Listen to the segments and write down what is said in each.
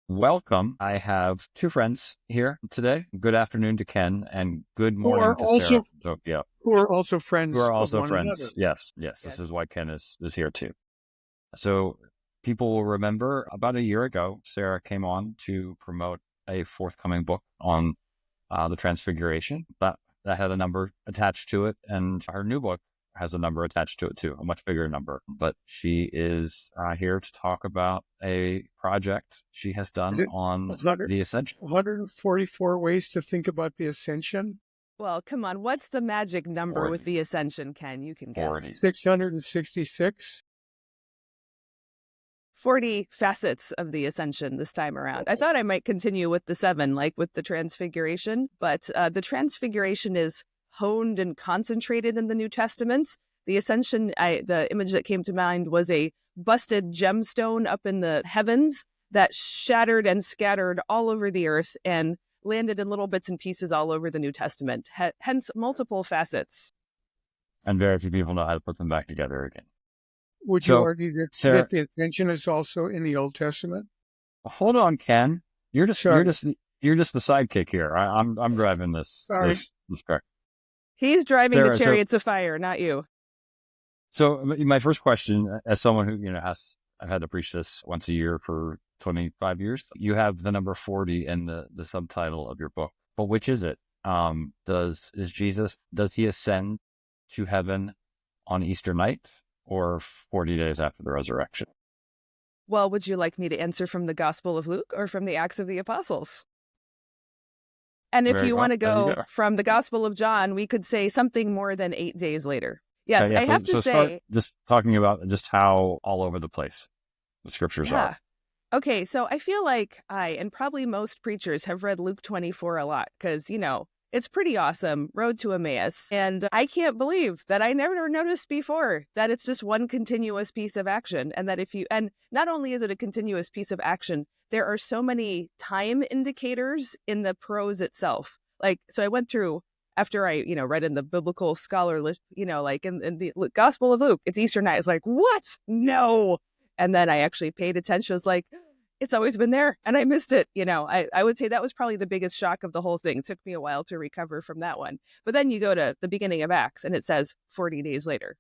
welcome. I have two friends here today. Good afternoon to Ken and good who morning are to Sarah also from Tokyo, who are also who friends are of also one another. friends. Yes, yes, this is Yes. why Ken is here too. So people will remember about a year ago, Sarah came on to promote a forthcoming book on the Transfiguration. That had a number attached to it, and her new book has a number attached to it too, a much bigger number. But she is here to talk about a project she has Is done it on 100, the Ascension. 144 ways to think about the Ascension? Well, come on. What's the magic number 40. with the Ascension, Ken? You can guess. 40. 666? 40 facets of the Ascension this time around. I thought I might continue with the 7, like with the Transfiguration, but the Transfiguration is honed and concentrated in the New Testament. The Ascension, the image that came to mind was a busted gemstone up in the heavens that shattered and scattered all over the earth and landed in little bits and pieces all over the New Testament, hence multiple facets. And very few people know how to put them back together again. Would you So, argue that, Sarah, that the Ascension is also in the Old Testament? hold on, Ken. You're just Sorry. you're just the sidekick here. I'm driving this Sorry. this car. He's driving Sarah, the chariots of fire, not you. So my first question, as someone who I've had to preach this once a year for 25 years. You have the number 40 in the subtitle of your book, but which is it? Does he ascend to heaven on Easter night or 40 days after the resurrection? Well, would you like me to answer from the Gospel of Luke or from the Acts of the Apostles? And if you want to go from the Gospel of John, we could say something more than 8 days later. Yes, I have to say... start just talking about just how all over the place the scriptures are. Okay, so I feel like I, and probably most preachers, have read Luke 24 a lot because, it's pretty awesome. Road to Emmaus. And I can't believe that I never noticed before that it's just one continuous piece of action. And that and not only is it a continuous piece of action, there are so many time indicators in the prose itself. So I went through, after I, read in the biblical scholarly, like in the Gospel of Luke, it's Easter night. It's like, what? No. And then I actually paid attention. I was like, it's always been there and I missed it. I would say that was probably the biggest shock of the whole thing. It took me a while to recover from that one. But then you go to the beginning of Acts and it says 40 days later,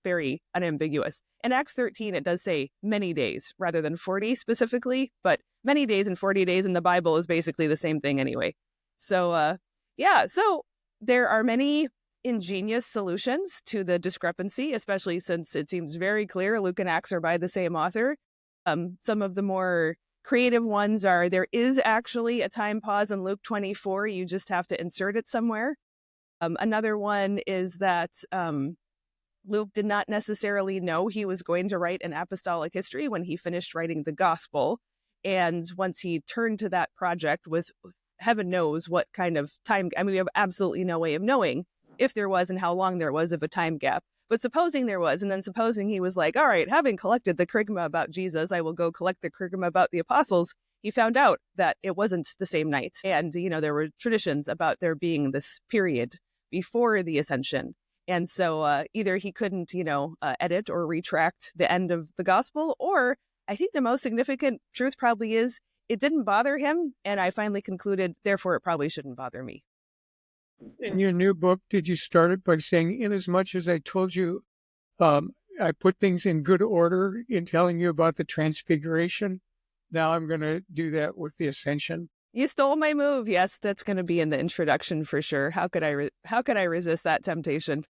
very unambiguous. In Acts 13, it does say many days rather than 40 specifically, but many days and 40 days in the Bible is basically the same thing anyway. So, so there are many ingenious solutions to the discrepancy, especially since it seems very clear Luke and Acts are by the same author. Some of the more creative ones are there is actually a time pause in Luke 24. You just have to insert it somewhere. Another one is that Luke did not necessarily know he was going to write an apostolic history when he finished writing the gospel. And once he turned to that project, was heaven knows what kind of time. I mean, we have absolutely no way of knowing if there was and how long there was of a time gap. But supposing there was, and then supposing he was like, all right, having collected the kerygma about Jesus, I will go collect the kerygma about the apostles. He found out that it wasn't the same night. And, there were traditions about there being this period before the Ascension. And so either he couldn't, edit or retract the end of the gospel, or I think the most significant truth probably is it didn't bother him. And I finally concluded, therefore, it probably shouldn't bother me. In your new book, did you start it by saying, inasmuch as I told you, I put things in good order in telling you about the Transfiguration, now I'm going to do that with the Ascension? You stole my move. Yes, that's going to be in the introduction for sure. How could I resist that temptation?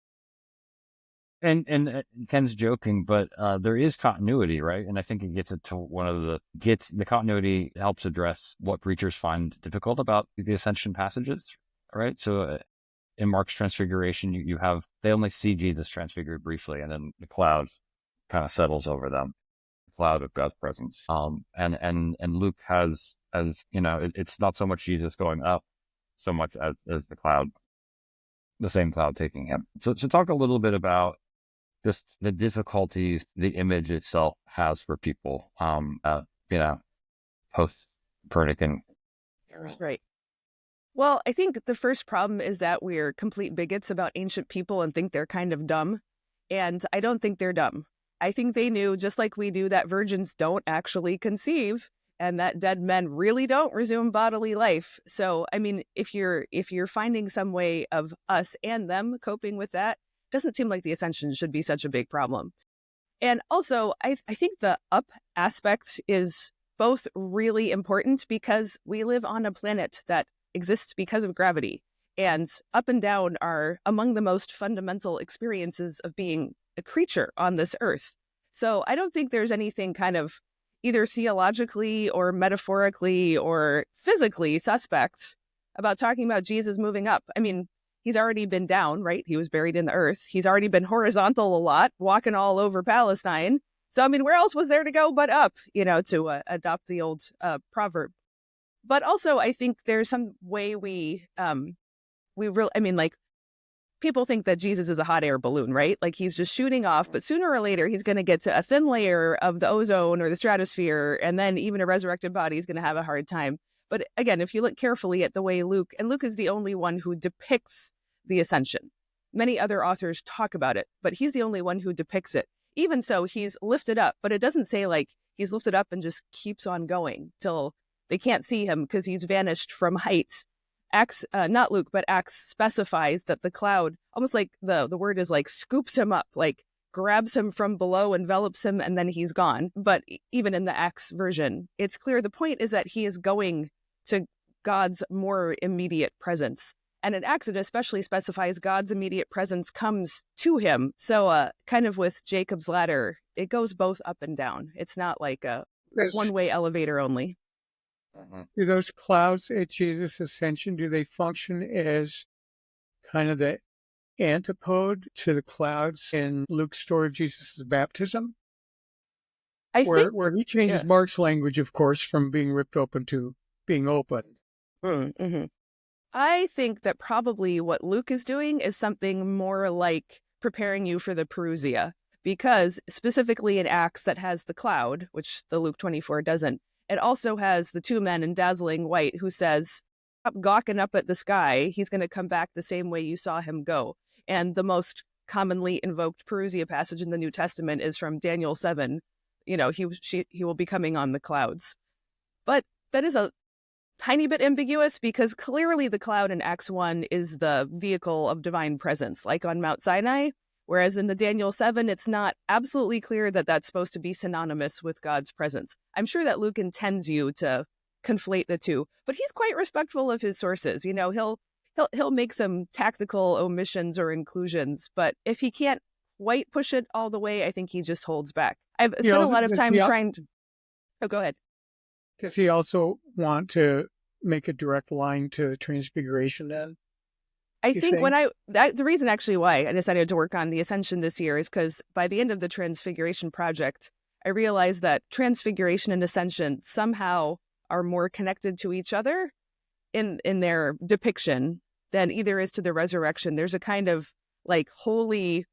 And Ken's joking, but there is continuity, right? And I think it gets it to the continuity helps address what preachers find difficult about the Ascension passages. Right. So in Mark's Transfiguration, you have, they only see Jesus transfigured briefly, and then the cloud kind of settles over them, the cloud of God's presence. And Luke has, as it's not so much Jesus going up so much as the cloud, the same cloud taking him. So talk a little bit about just the difficulties the image itself has for people, post Copernican. Right. Well, I think the first problem is that we're complete bigots about ancient people and think they're kind of dumb. And I don't think they're dumb. I think they knew, just like we do, that virgins don't actually conceive. and that dead men really don't resume bodily life. So, I mean, if you're finding some way of us and them coping with that, doesn't seem like the ascension should be such a big problem. And also, I think the up aspect is both really important because we live on a planet that exists because of gravity. And up and down are among the most fundamental experiences of being a creature on this earth. So I don't think there's anything kind of either theologically or metaphorically or physically suspect about talking about Jesus moving up. I mean, he's already been down, right? He was buried in the earth. He's already been horizontal a lot, walking all over Palestine. So, I mean, where else was there to go but up, to adopt the old proverb. But also, I think there's some way people think that Jesus is a hot air balloon, right? Like he's just shooting off, but sooner or later, he's going to get to a thin layer of the ozone or the stratosphere, and then even a resurrected body is going to have a hard time. But again, if you look carefully at the way Luke is the only one who depicts the ascension. Many other authors talk about it, but he's the only one who depicts it. Even so, he's lifted up, but it doesn't say like he's lifted up and just keeps on going till they can't see him because he's vanished from height. Acts, not Luke, but Acts specifies that the cloud, almost like the word is like scoops him up, like grabs him from below, envelops him, and then he's gone. But even in the Acts version, it's clear the point is that he is going to God's more immediate presence. And in Acts, it especially specifies God's immediate presence comes to him. So kind of with Jacob's ladder, it goes both up and down. It's not like a one-way elevator only. Do those clouds at Jesus' ascension, do they function as kind of the antipode to the clouds in Luke's story of Jesus' baptism? Where he changes Mark's language, of course, from being ripped open to being opened. Mm-hmm. I think that probably what Luke is doing is something more like preparing you for the Parousia, because specifically in Acts that has the cloud, which the Luke 24 doesn't, it also has the two men in dazzling white who says, "Stop gawking up at the sky. He's going to come back the same way you saw him go." And the most commonly invoked Parousia passage in the New Testament is from Daniel 7. He will be coming on the clouds. But that is a tiny bit ambiguous because clearly the cloud in Acts 1 is the vehicle of divine presence, like on Mount Sinai. Whereas in the Daniel 7, it's not absolutely clear that that's supposed to be synonymous with God's presence. I'm sure that Luke intends you to conflate the two, but he's quite respectful of his sources. He'll make some tactical omissions or inclusions, but if he can't quite push it all the way, I think he just holds back. I've spent a lot of time trying to... Oh, go ahead. Does he also want to make a direct line to Transfiguration then? I think the reason actually why I decided to work on the Ascension this year is because by the end of the Transfiguration project, I realized that Transfiguration and Ascension somehow are more connected to each other in their depiction than either is to the resurrection. There's a kind of like holy,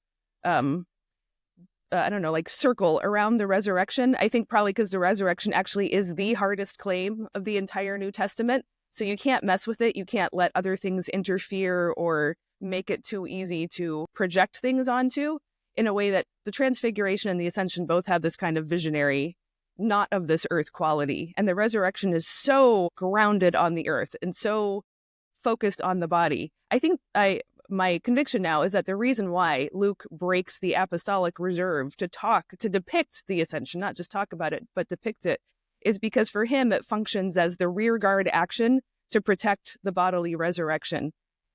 like circle around the resurrection. I think probably because the resurrection actually is the hardest claim of the entire New Testament. So you can't mess with it. You can't let other things interfere or make it too easy to project things onto in a way that the Transfiguration and the Ascension both have this kind of visionary, not of this earth quality. And the resurrection is so grounded on the earth and so focused on the body. I think my conviction now is that the reason why Luke breaks the apostolic reserve to depict the Ascension, not just talk about it, but depict it, is because for him, it functions as the rear guard action to protect the bodily resurrection.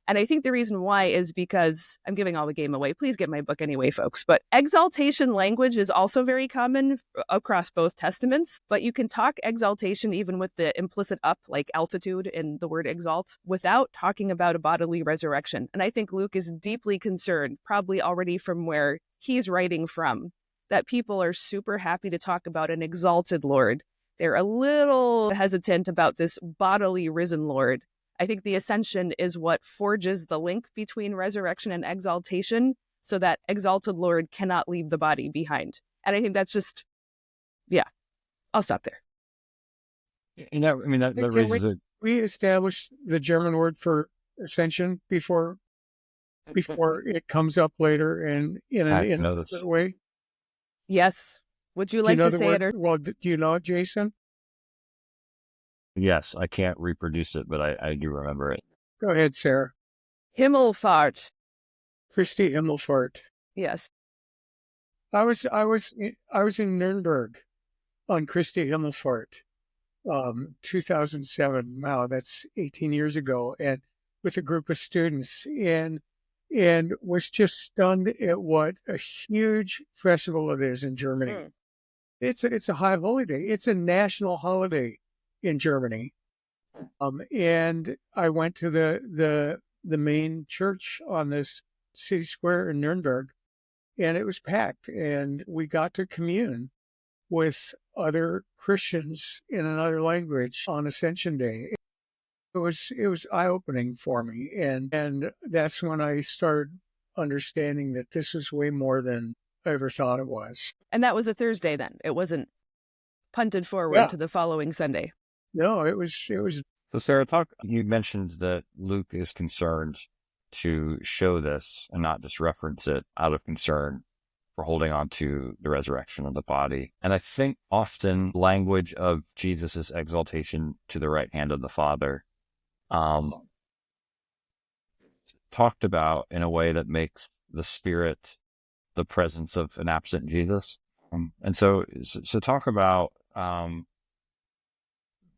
And I think the reason why is because I'm giving all the game away. Please get my book anyway, folks. But exaltation language is also very common across both testaments. But you can talk exaltation even with the implicit up, like altitude in the word exalt, without talking about a bodily resurrection. And I think Luke is deeply concerned, probably already from where he's writing from, that people are super happy to talk about an exalted Lord. They're a little hesitant about this bodily risen Lord. I think the Ascension is what forges the link between resurrection and exaltation so that exalted Lord cannot leave the body behind. And I think that's just, I'll stop there. And that raises a... We established the German word for ascension before it comes up later in another way. Yes. Would you like to say it? Well, do you know it, Jason? Yes, I can't reproduce it, but I do remember it. Go ahead, Sarah. Himmelfahrt. Christi Himmelfahrt. Yes. I was in Nuremberg on Christi Himmelfahrt, 2007. Wow, that's 18 years ago, and with a group of students, and was just stunned at what a huge festival it is in Germany. Mm. It's a high holiday. It's a national holiday in Germany. And I went to the main church on this city square in Nuremberg, and it was packed, and we got to commune with other Christians in another language on Ascension Day. It was eye-opening for me, and that's when I started understanding that this was way more than I ever thought it was. And that was a Thursday then. It wasn't punted forward Yeah. to the following Sunday. No, it was So Sarah, you mentioned that Luke is concerned to show this and not just reference it out of concern for holding on to the resurrection of the body. And I think often language of Jesus's exaltation to the right hand of the Father talked about in a way that makes the Spirit the presence of an absent Jesus. And so talk about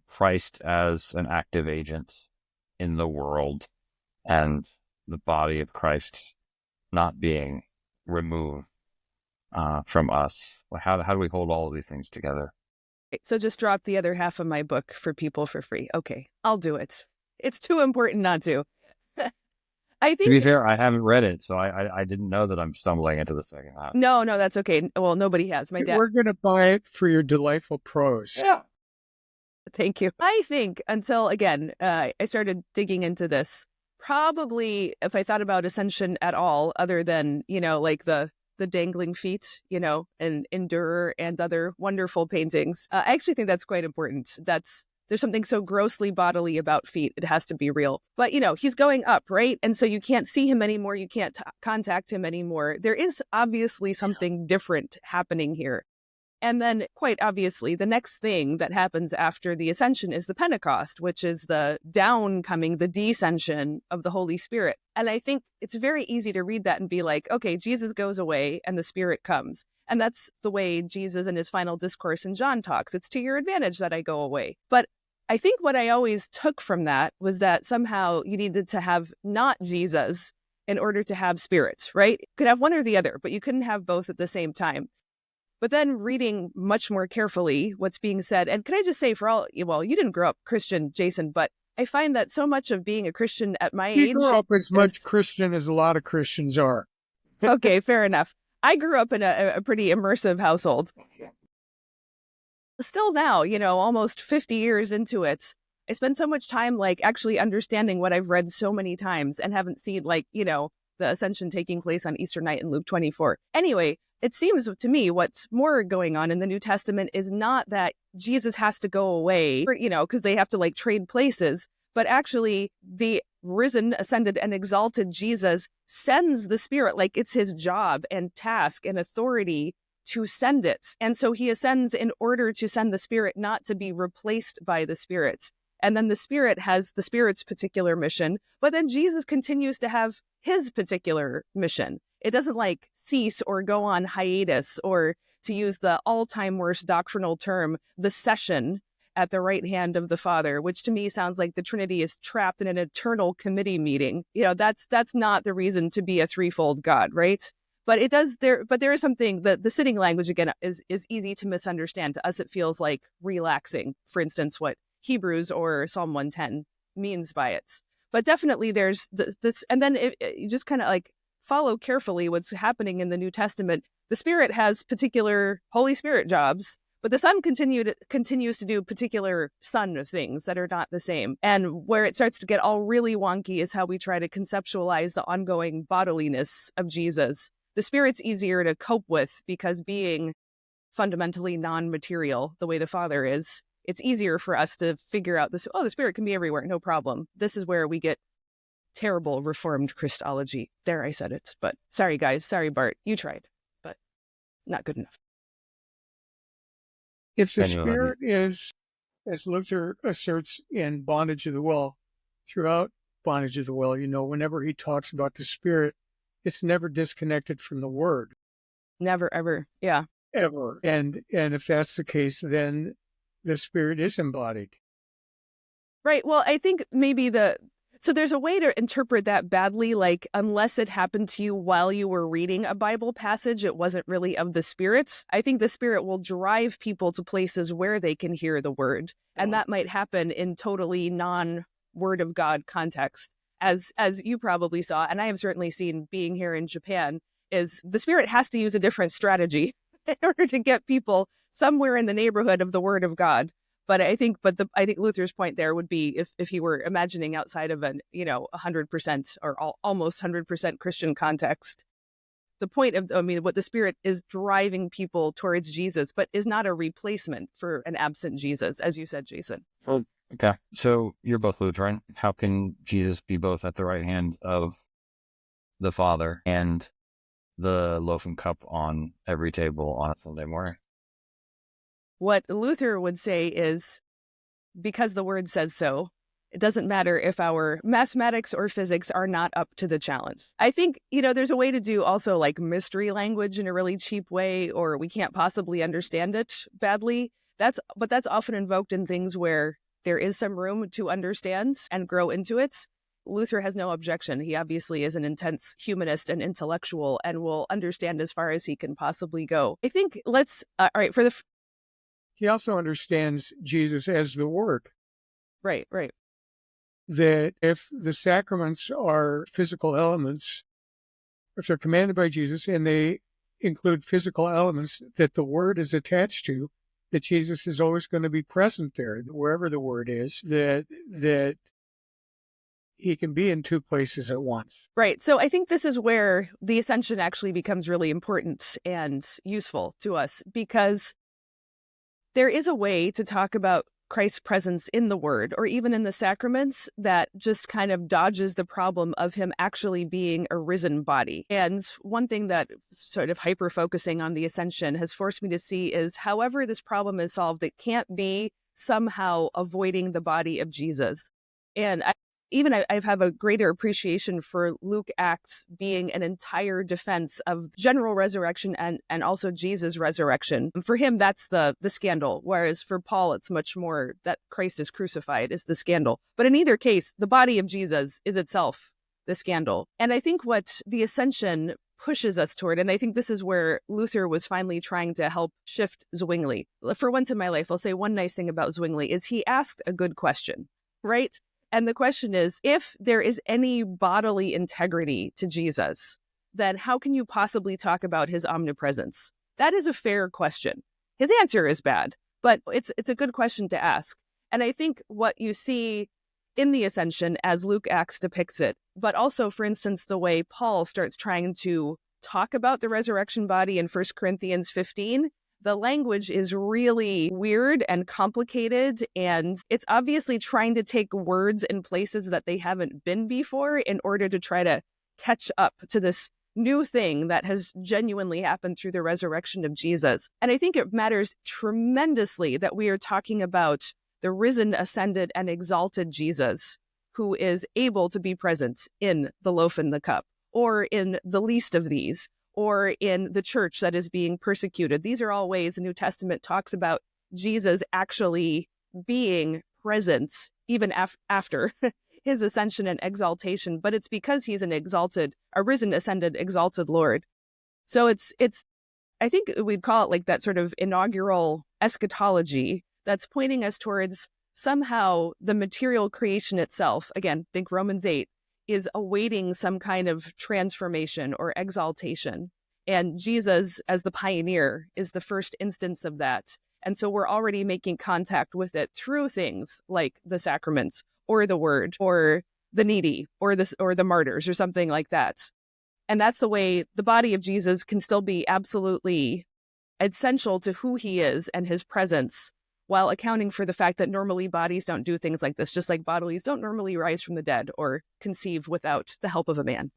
Christ as an active agent in the world and the body of Christ not being removed from us. How do we hold all of these things together? So just drop the other half of my book for people for free. Okay, I'll do it. It's too important not to. I think. To be fair, I haven't read it, so I didn't know that I'm stumbling into the second half. No, that's okay. Well, nobody has. My dad. We're going to buy it for your delightful prose. Yeah. Thank you. I think until, again, I started digging into this, probably if I thought about Ascension at all, other than, like the dangling feet, and Endurer and other wonderful paintings, I actually think that's quite important. There's something so grossly bodily about feet. It has to be real. But, he's going up, right? And so you can't see him anymore. You can't contact him anymore. There is obviously something different happening here. And then, quite obviously, the next thing that happens after the Ascension is the Pentecost, which is the downcoming, the descension of the Holy Spirit. And I think it's very easy to read that and be like, okay, Jesus goes away and the Spirit comes. And that's the way Jesus in his final discourse in John talks. It's to your advantage that I go away. But I think what I always took from that was that somehow you needed to have not Jesus in order to have spirits, right? You could have one or the other, but you couldn't have both at the same time. But then reading much more carefully what's being said, and can I just say you didn't grow up Christian, Jason, but I find that so much of being a Christian at my age... You grew up as much Christian as a lot of Christians are. Okay, fair enough. I grew up in a pretty immersive household. Still now, almost 50 years into it, I spend so much time actually understanding what I've read so many times and haven't seen the Ascension taking place on Easter night in Luke 24. Anyway, it seems to me what's more going on in the New Testament is not that Jesus has to go away, because they have to trade places, but actually the risen, ascended, and exalted Jesus sends the Spirit like it's his job and task and authority to send it. And so he ascends in order to send the Spirit, not to be replaced by the Spirit. And then the Spirit has the Spirit's particular mission, but then Jesus continues to have his particular mission. It doesn't cease or go on hiatus, or to use the all-time worst doctrinal term, the session at the right hand of the Father, which to me sounds like the Trinity is trapped in an eternal committee meeting. That's not the reason to be a threefold God, right? But there is something that the sitting language again is easy to misunderstand. To us, it feels like relaxing. For instance, what Hebrews or Psalm 110 means by it. But definitely there's this, and then you just kind of follow carefully what's happening in the New Testament. The Spirit has particular Holy Spirit jobs, but the Son continues to do particular Son things that are not the same. And where it starts to get all really wonky is how we try to conceptualize the ongoing bodiliness of Jesus. The Spirit's easier to cope with because being fundamentally non-material, the way the Father is, it's easier for us to figure out this. Oh, the Spirit can be everywhere, no problem. This is where we get terrible Reformed Christology. There, I said it. But sorry, guys. Sorry, Bart. You tried, but not good enough. If the Spirit is as Luther asserts in Bondage of the Will, throughout Bondage of the Will, whenever he talks about the Spirit, it's never disconnected from the Word. Never, ever. Yeah. Ever. And if that's the case, then the Spirit is embodied. Right. Well, I think maybe so there's a way to interpret that badly, like unless it happened to you while you were reading a Bible passage, it wasn't really of the Spirit. I think the Spirit will drive people to places where they can hear the word. And that might happen in totally non-word of God context, as you probably saw, and I have certainly seen being here in Japan, is the Spirit has to use a different strategy in order to get people somewhere in the neighborhood of the word of God. But I think Luther's point there would be if he were imagining outside of an 100% or almost 100% Christian context, the point of what the Spirit is driving people towards Jesus, but is not a replacement for an absent Jesus, as you said, Jason. Well, okay, so you're both Lutheran. How can Jesus be both at the right hand of the Father and the loaf and cup on every table on a Sunday morning? What Luther would say is, because the word says so, it doesn't matter if our mathematics or physics are not up to the challenge. I think, there's a way to do also like mystery language in a really cheap way, or we can't possibly understand it badly. But that's often invoked in things where there is some room to understand and grow into it. Luther has no objection. He obviously is an intense humanist and intellectual and will understand as far as he can possibly go. I think all right, he also understands Jesus as the Word. Right. That if the sacraments are physical elements, if they're commanded by Jesus and they include physical elements that the Word is attached to, that Jesus is always going to be present there, wherever the Word is, that he can be in two places at once. Right. So I think this is where the Ascension actually becomes really important and useful to us, because there is a way to talk about Christ's presence in the Word or even in the sacraments that just kind of dodges the problem of him actually being a risen body. And one thing that sort of hyper-focusing on the Ascension has forced me to see is however this problem is solved, it can't be somehow avoiding the body of Jesus. And I have a greater appreciation for Luke Acts being an entire defense of general resurrection and also Jesus' resurrection. For him, that's the scandal, whereas for Paul, it's much more that Christ is crucified is the scandal. But in either case, the body of Jesus is itself the scandal. And I think what the Ascension pushes us toward, and I think this is where Luther was finally trying to help shift Zwingli. For once in my life, I'll say one nice thing about Zwingli is he asked a good question, right? And the question is, if there is any bodily integrity to Jesus, then how can you possibly talk about his omnipresence? That is a fair question. His answer is bad, but it's a good question to ask. And I think what you see in the Ascension as Luke Acts depicts it, but also, for instance, the way Paul starts trying to talk about the resurrection body in 1 Corinthians 15, the language is really weird and complicated, and it's obviously trying to take words in places that they haven't been before in order to try to catch up to this new thing that has genuinely happened through the resurrection of Jesus. And I think it matters tremendously that we are talking about the risen, ascended, and exalted Jesus, who is able to be present in the loaf and the cup, or in the least of these, or in the church that is being persecuted. These are all ways the New Testament talks about Jesus actually being present even after his ascension and exaltation, but it's because he's a risen, ascended, exalted Lord. So it's I think we'd call it like that sort of inaugural eschatology that's pointing us towards somehow the material creation itself, again, think Romans 8, is awaiting some kind of transformation or exaltation. And Jesus, as the pioneer, is the first instance of that. And so we're already making contact with it through things like the sacraments or the word or the needy or the martyrs or something like that. And that's the way the body of Jesus can still be absolutely essential to who he is and his presence, while accounting for the fact that normally bodies don't do things like this, just like bodies don't normally rise from the dead or conceive without the help of a man.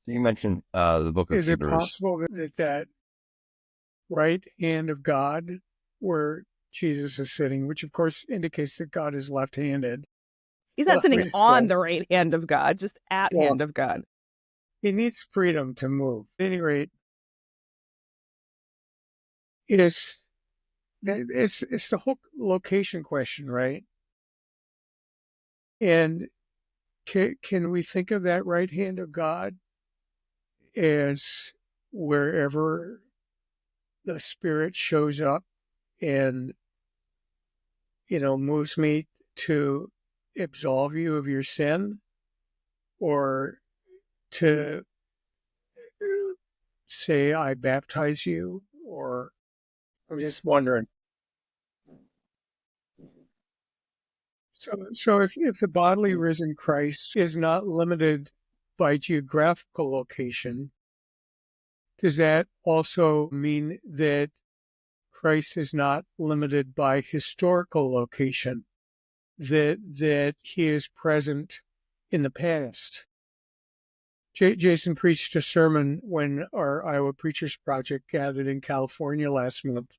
You mentioned the book of Is Hebrews. it possible that right hand of God where Jesus is sitting, which of course indicates that God is left-handed. He's not sitting on still, the right hand of God, just at hand of God. He needs freedom to move. At any rate, it's the whole location question, right? And can we think of that right hand of God as wherever the Spirit shows up and, moves me to absolve you of your sin, or to say, I baptize you? Or I'm just wondering. So if the bodily risen Christ is not limited by geographical location, does that also mean that Christ is not limited by historical location, that he is present in the past? Jason preached a sermon when our Iowa Preachers Project gathered in California last month,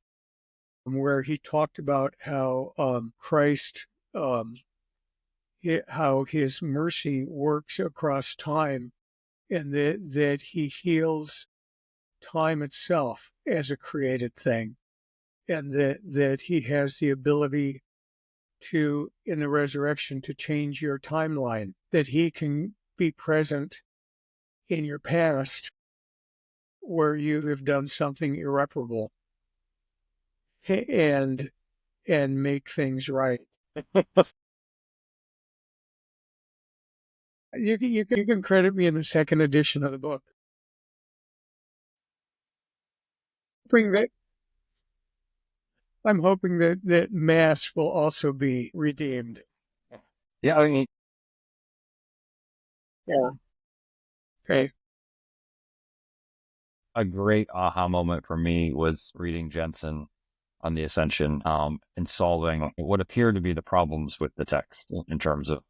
where he talked about how Christ, how his mercy works across time, and that he heals time itself as a created thing, and that he has the ability to, in the resurrection, to change your timeline, that he can be present in your past where you have done something irreparable and make things right. You can credit me in the second edition of the book. I'm hoping that Mass will also be redeemed. Yeah, I mean, Yeah. Okay. a great aha moment for me was reading Jensen on the Ascension, and solving what appeared to be the problems with the text in terms of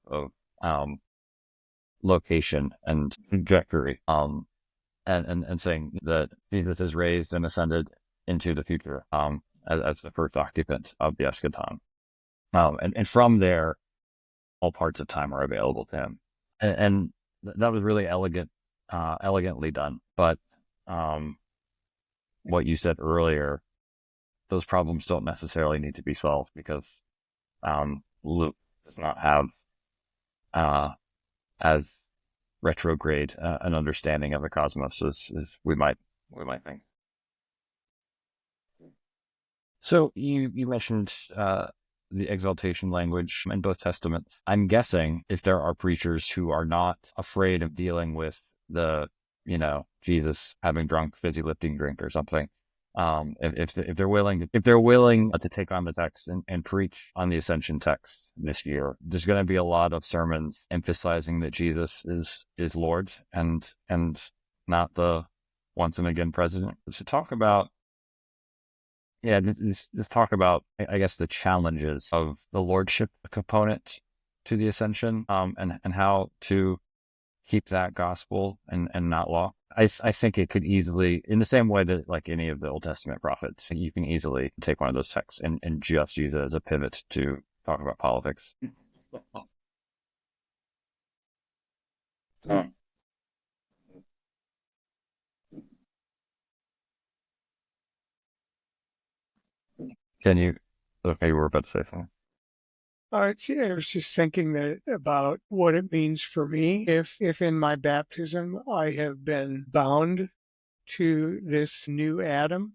location and trajectory, and saying that Jesus is raised and ascended into the future, as the first occupant of the eschaton, and from there, all parts of time are available to him, and that was really elegantly done. But what you said earlier, those problems don't necessarily need to be solved, because Luke does not have as retrograde an understanding of the cosmos as we might think. So you mentioned the exaltation language in both testaments. I'm guessing if there are preachers who are not afraid of dealing with the, Jesus having drunk fizzy lifting drink or something, if they're willing to take on the text and preach on the Ascension text this year, there's going to be a lot of sermons emphasizing that Jesus is Lord and not the once and again president. So talk about just talk about, I guess, the challenges of the lordship component to the Ascension, and how to keep that gospel and not law. I think it could easily, in the same way that like any of the Old Testament prophets, you can easily take one of those texts and just use it as a pivot to talk about politics. Oh. Can you? Okay, you were about to say something. I was just thinking about what it means for me if in my baptism I have been bound to this new Adam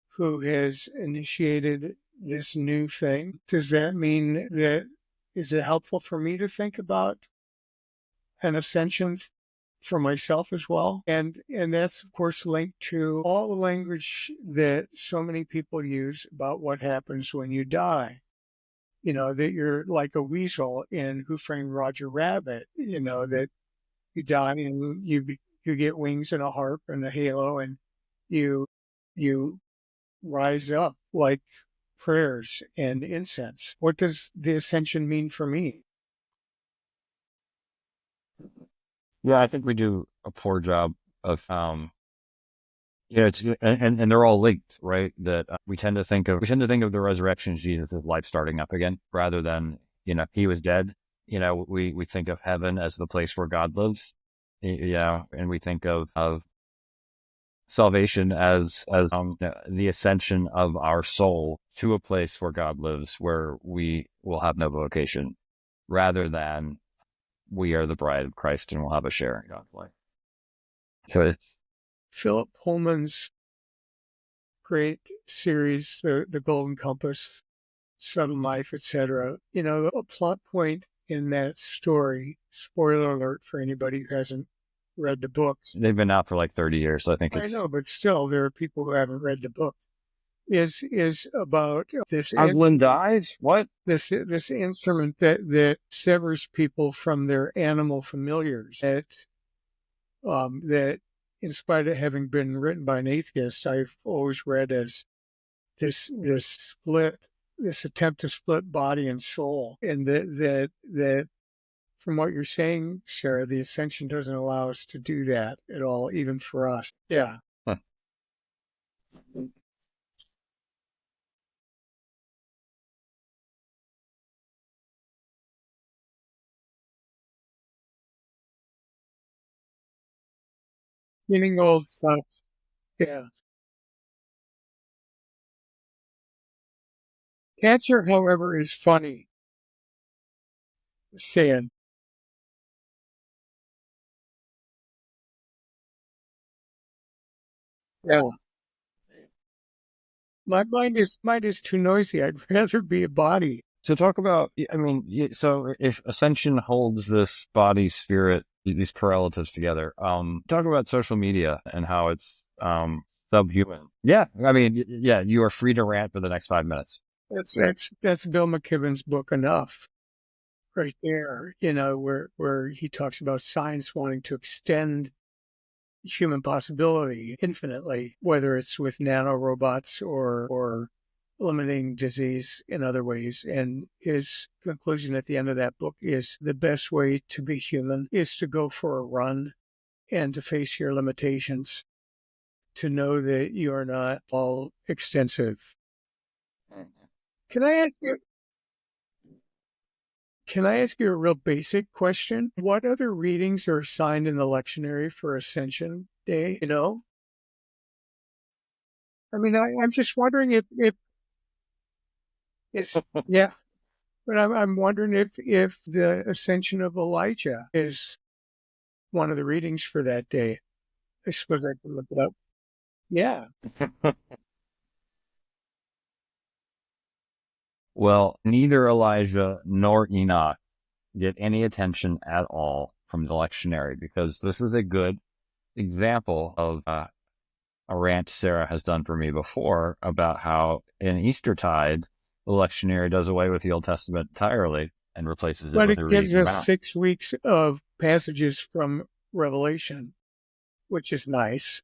who has initiated this new thing. Does that mean is it helpful for me to think about an ascension for myself as well? And that's of course linked to all the language that so many people use about what happens when you die. That you're like a weasel in Who Framed Roger Rabbit, that you die and you get wings and a harp and a halo, and you rise up like prayers and incense. What does the Ascension mean for me? Yeah, I think we do a poor job of it's and they're all linked, right? That we tend to think of the resurrection of Jesus as life starting up again, rather than he was dead. We think of heaven as the place where God lives. And we think of salvation as the ascension of our soul to a place where God lives, where we will have no vocation, rather than we are the bride of Christ and will have a share in God's life. So it's Philip Pullman's great series, the Golden Compass, Sudden Life, etc. A plot point in that story, spoiler alert for anybody who hasn't read the books. they've been out for like 30 years. So I think I know, but still there are people who haven't read the book. Is about this Aslan dies? What? this instrument that severs people from their animal familiars, that in spite of having been written by an atheist, I've always read as this attempt to split body and soul, and that from what you're saying, Sarah, the Ascension doesn't allow us to do that at all, even for us. Yeah. Huh. Meaning old stuff. Yeah. Cancer, however, is funny. Saying, yeah, my mind is too noisy. I'd rather be a body. So talk about, so if Ascension holds this body, spirit, these correlatives together, talk about social media and how it's subhuman. Yeah. You are free to rant for the next 5 minutes. That's Bill McKibben's book Enough, right there. Where he talks about science wanting to extend human possibility infinitely, whether it's with nanorobots or eliminating disease in other ways. And his conclusion at the end of that book is the best way to be human is to go for a run and to face your limitations, to know that you are not all extensive. Can I ask you a real basic question? What other readings are assigned in the lectionary for Ascension Day? I'm just wondering if it's yeah, but I'm wondering if the Ascension of Elijah is one of the readings for that day. I suppose I could look it up. Yeah. Well, neither Elijah nor Enoch get any attention at all from the lectionary, because this is a good example of a rant Sarah has done for me before about how in Eastertide, the lectionary does away with the Old Testament entirely and replaces it But with a it reading gives from us Mount. 6 weeks of passages from Revelation, which is nice,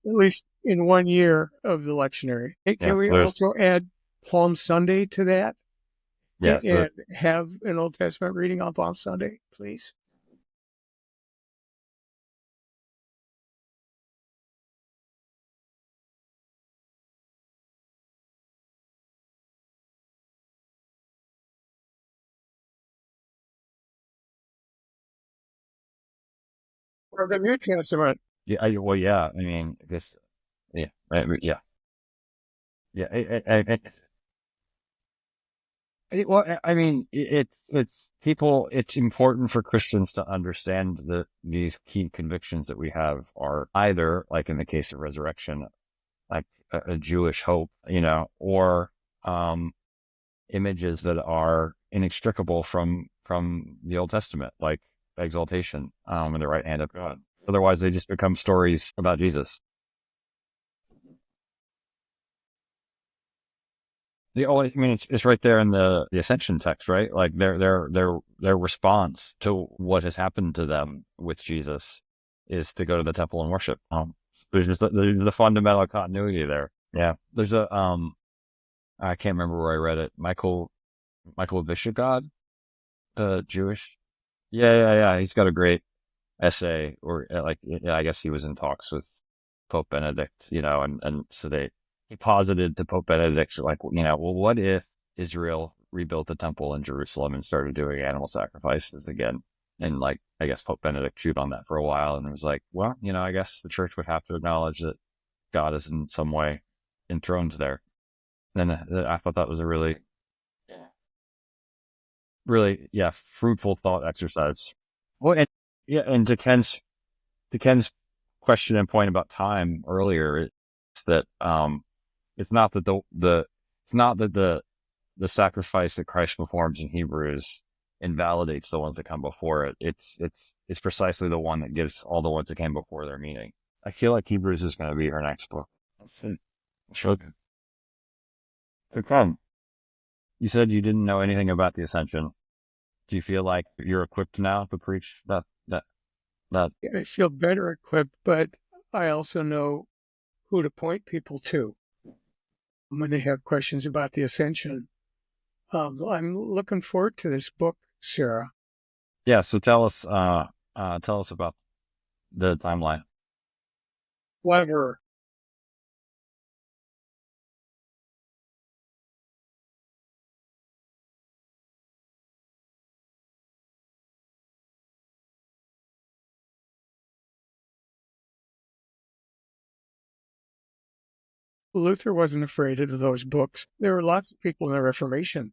at least in 1 year of the lectionary. Hey, Yeah, can we also add Palm Sunday to that? yes. And have an Old Testament reading on Palm Sunday, please? Or the New Testament. Yeah. Well, yeah. I guess. Yeah. Yeah. Yeah. It's people. It's important for Christians to understand that these key convictions that we have are either, like in the case of resurrection, like a Jewish hope, or images that are inextricable from the Old Testament, like exaltation, in the right hand of God. Otherwise, they just become stories about Jesus. It's right there in the Ascension text, right? Like their response to what has happened to them with Jesus is to go to the temple and worship. There's just there's the fundamental continuity there. Yeah, there's I can't remember where I read it. Michael Vishagod, Jewish. Yeah. He's got a great essay, or I guess he was in talks with Pope Benedict, and so he posited to Pope Benedict, like, well, what if Israel rebuilt the temple in Jerusalem and started doing animal sacrifices again? And like, I guess Pope Benedict chewed on that for a while and was like, well, I guess the church would have to acknowledge that God is in some way enthroned there. And I thought that was a really, really, fruitful thought exercise. Well, and to Ken's question and point about time earlier, it's that it's not that the sacrifice that Christ performs in Hebrews invalidates the ones that come before it. It's precisely the one that gives all the ones that came before their meaning. I feel like Hebrews is going to be our next book. So Ken, you said you didn't know anything about the Ascension. Do you feel like you're equipped now to preach that? I feel better equipped, but I also know who to point people to when they have questions about the Ascension. I'm looking forward to this book, Sarah. Yeah. So tell us about the timeline. Clever. Luther wasn't afraid of those books. There were lots of people in the Reformation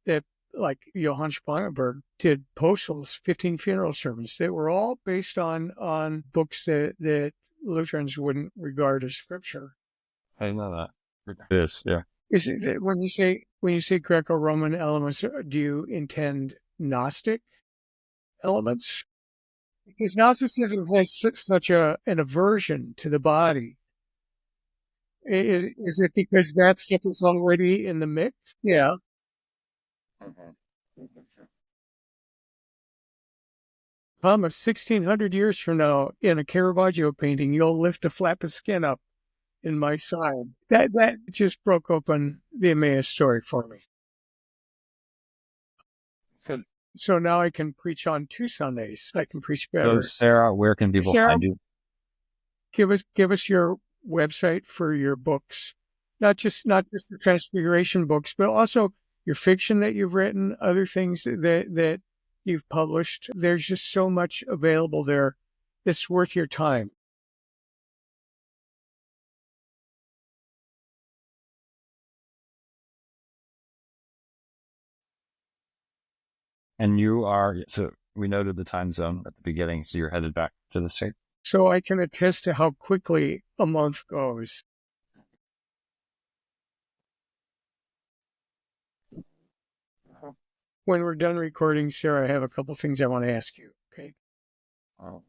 that, like Johann Spangenberg, did postals, 15 funeral sermons. They were all based on books that Lutherans wouldn't regard as scripture. I didn't know that. It is, yeah. Is it when you say Greco-Roman elements, do you intend Gnostic elements? Because Gnosticism has such an aversion to the body. Is it because that stuff is already in the mix? Yeah. Thomas, 1600 years from now, in a Caravaggio painting, you'll lift a flap of skin up in my side. That just broke open the Emmaus story for me. So now I can preach on 2 Sundays. I can preach better. So Sarah, where can people find you? Give us your website for your books, not just the Transfiguration books, but also your fiction that you've written, other things that you've published. There's just so much available there that's worth your time. And so we noted the time zone at the beginning, so you're headed back to the States. So I can attest to how quickly a month goes. When we're done recording, Sarah, I have a couple things I want to ask you. Okay. Oh,